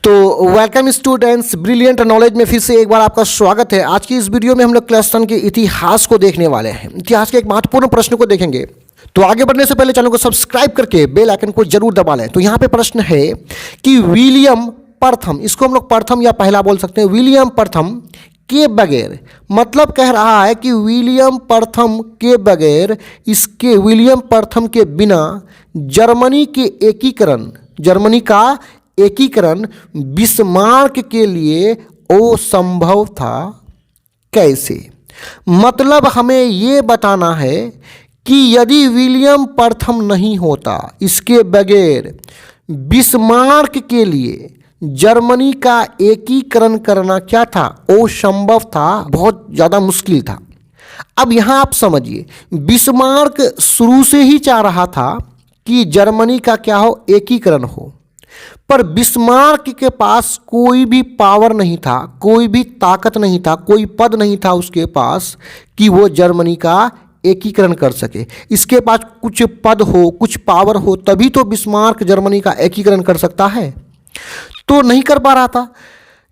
तो welcome students, brilliant knowledge में फिर से एक बार आपका स्वागत है। आज की इस वीडियो में हम लोग क्लास 10 के इतिहास को देखने वाले हैं। इतिहास के एक महत्वपूर्ण प्रश्न को देखेंगे। तो आगे बढ़ने से पहले चैनल को सब्सक्राइब करके बेल आइकन को जरूर दबा लें। तो यहाँ पे प्रश्न है कि विलियम प्रथम, इसको हम लोग प्रथम या पहला बोल सकते हैं, विलियम प्रथम के बगैर, मतलब कह रहा है कि विलियम प्रथम के बगैर, इसके विलियम प्रथम के बिना जर्मनी के एकीकरण, जर्मनी का एकीकरण बिस्मार्क के लिए असंभव था। कैसे? मतलब हमें ये बताना है कि यदि विलियम प्रथम नहीं होता, इसके बगैर बिस्मार्क के लिए जर्मनी का एकीकरण करना क्या था? असंभव था, बहुत ज़्यादा मुश्किल था। अब यहाँ आप समझिए, बिस्मार्क शुरू से ही चाह रहा था कि जर्मनी का क्या हो, एकीकरण हो, पर बिस्मार्क के पास कोई भी पावर नहीं था, कोई भी ताकत नहीं था, कोई पद नहीं था उसके पास कि वो जर्मनी का एकीकरण कर सके। इसके पास कुछ पद हो, कुछ पावर हो, तभी तो बिस्मार्क जर्मनी का एकीकरण कर सकता है। तो नहीं कर पा रहा था।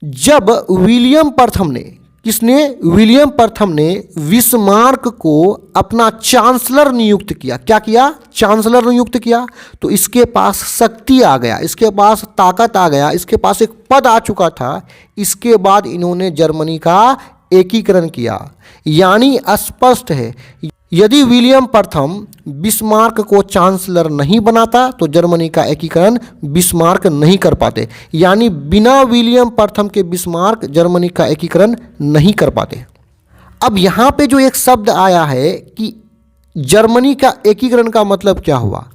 जब विलियम प्रथम ने, किसने? विलियम प्रथम ने बिस्मार्क को अपना चांसलर नियुक्त किया। क्या किया? चांसलर नियुक्त किया। तो इसके पास शक्ति आ गया, इसके पास ताकत आ गया, इसके पास एक पद आ चुका था। इसके बाद इन्होंने जर्मनी का एकीकरण किया। यानी स्पष्ट है, यदि विलियम प्रथम बिस्मार्क को चांसलर नहीं बनाता तो जर्मनी का एकीकरण बिस्मार्क नहीं कर पाते। यानी बिना विलियम प्रथम के बिस्मार्क जर्मनी का एकीकरण नहीं कर पाते। अब यहाँ पे जो एक शब्द आया है कि जर्मनी का एकीकरण का मतलब क्या हुआ?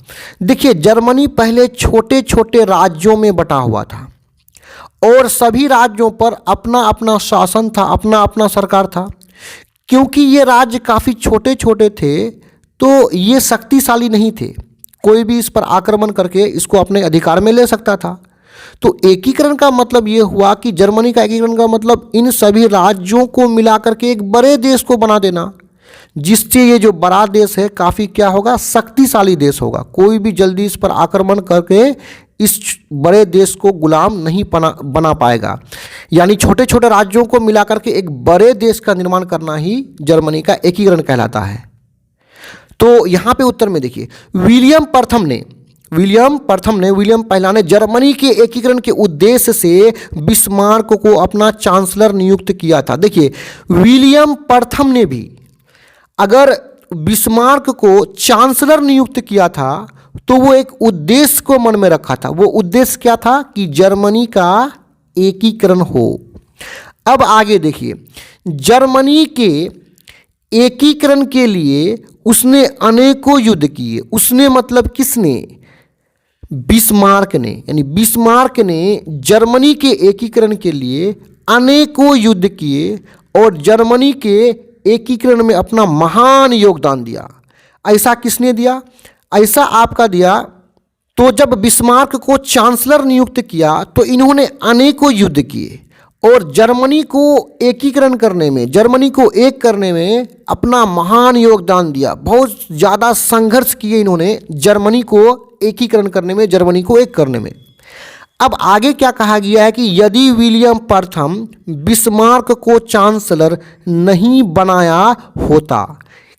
देखिए, जर्मनी पहले छोटे छोटे राज्यों में बटा हुआ था और सभी राज्यों पर अपना अपना शासन था, अपना अपना सरकार था। क्योंकि ये राज्य काफ़ी छोटे छोटे थे तो ये शक्तिशाली नहीं थे, कोई भी इस पर आक्रमण करके इसको अपने अधिकार में ले सकता था। तो एकीकरण का मतलब ये हुआ कि जर्मनी का एकीकरण का मतलब इन सभी राज्यों को मिलाकर के एक बड़े देश को बना देना, जिससे ये जो बड़ा देश है काफ़ी क्या होगा, शक्तिशाली देश होगा। कोई भी जल्दी इस पर आक्रमण करके इस बड़े देश को गुलाम नहीं बना पाएगा। यानी छोटे छोटे राज्यों को मिलाकर के एक बड़े देश का निर्माण करना ही जर्मनी का एकीकरण कहलाता है। तो यहाँ पे उत्तर में देखिए, विलियम पहला ने जर्मनी के एकीकरण के उद्देश्य से बिस्मार्क को अपना चांसलर नियुक्त किया था। देखिए, विलियम प्रथम ने भी अगर बिस्मार्क को चांसलर नियुक्त किया था तो वो एक उद्देश्य को मन में रखा था। वो उद्देश्य क्या था? कि जर्मनी का एकीकरण हो। अब आगे देखिए, जर्मनी के एकीकरण के लिए उसने अनेकों युद्ध किए। उसने मतलब किसने? बिस्मार्क ने। यानी बिस्मार्क ने जर्मनी के एकीकरण के लिए अनेकों युद्ध किए और जर्मनी के एकीकरण में अपना महान योगदान दिया। ऐसा किसने दिया? ऐसा आपका दिया। तो जब बिस्मार्क को चांसलर नियुक्त किया तो इन्होंने अनेकों युद्ध किए और जर्मनी को एकीकरण करने में, जर्मनी को एक करने में अपना महान योगदान दिया। बहुत ज़्यादा संघर्ष किए इन्होंने जर्मनी को एकीकरण करने में, जर्मनी को एक करने में। अब आगे क्या कहा गया है कि यदि विलियम प्रथम बिस्मार्क को चांसलर नहीं बनाया होता,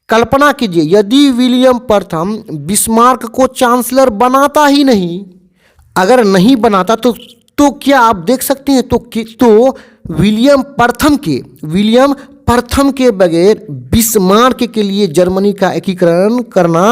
कल्पना कीजिए, यदि विलियम प्रथम बिस्मार्क को चांसलर बनाता ही नहीं, अगर नहीं बनाता तो क्या आप देख सकते हैं, तो विलियम प्रथम के बगैर बिस्मार्क के लिए जर्मनी का एकीकरण करना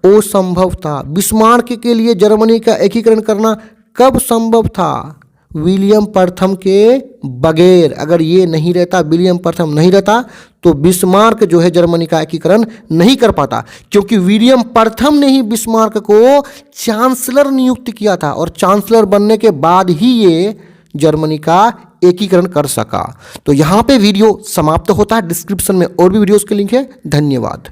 असंभव था। बिस्मार्क के लिए जर्मनी का एकीकरण करना कब संभव था? विलियम प्रथम के बगैर। अगर ये नहीं रहता, विलियम प्रथम नहीं रहता, तो बिस्मार्क जो है जर्मनी का एकीकरण नहीं कर पाता। क्योंकि विलियम प्रथम ने ही बिस्मार्क को चांसलर नियुक्त किया था और चांसलर बनने के बाद ही ये जर्मनी का एकीकरण कर सका। तो यहाँ पे वीडियो समाप्त होता है। डिस्क्रिप्शन में और भी वीडियोस के लिंक है। धन्यवाद।